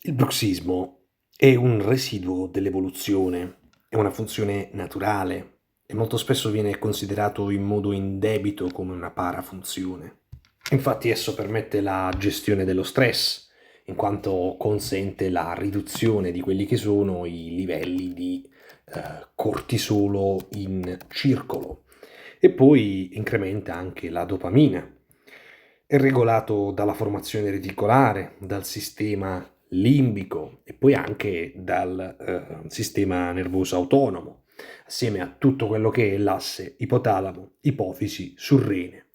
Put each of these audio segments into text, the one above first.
Il bruxismo è un residuo dell'evoluzione, è una funzione naturale e molto spesso viene considerato in modo indebito come una parafunzione. Infatti esso permette la gestione dello stress, in quanto consente la riduzione di quelli che sono i livelli di cortisolo in circolo e poi incrementa anche la dopamina. È regolato dalla formazione reticolare, dal sistema limbico e poi anche dal sistema nervoso autonomo, assieme a tutto quello che è l'asse ipotalamo, ipofisi, surrene.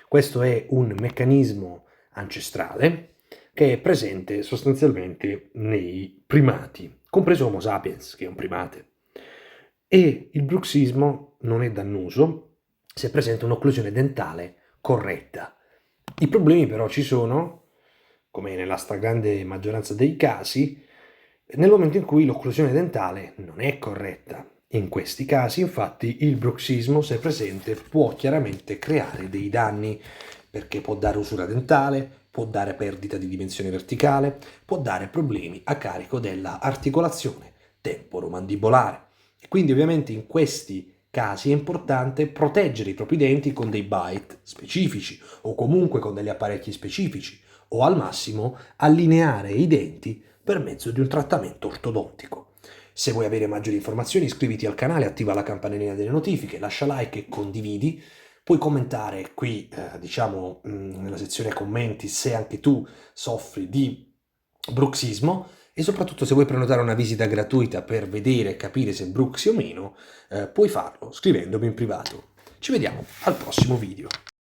Questo è un meccanismo ancestrale che è presente sostanzialmente nei primati, compreso Homo sapiens, che è un primate. E il bruxismo non è dannoso se presenta un'occlusione dentale corretta. I problemi però ci sono, come nella stragrande maggioranza dei casi, nel momento in cui l'occlusione dentale non è corretta. In questi casi, infatti, il bruxismo, se presente, può chiaramente creare dei danni, perché può dare usura dentale, può dare perdita di dimensione verticale, può dare problemi a carico della articolazione temporomandibolare. E quindi ovviamente in questi casi è importante proteggere i propri denti con dei bite specifici o comunque con degli apparecchi specifici o al massimo allineare i denti per mezzo di un trattamento ortodontico. Se vuoi avere maggiori informazioni iscriviti al canale, attiva la campanellina delle notifiche, lascia like e condividi. Puoi commentare qui, nella sezione commenti se anche tu soffri di bruxismo e soprattutto se vuoi prenotare una visita gratuita per vedere e capire se bruxi o meno, puoi farlo scrivendomi in privato. Ci vediamo al prossimo video.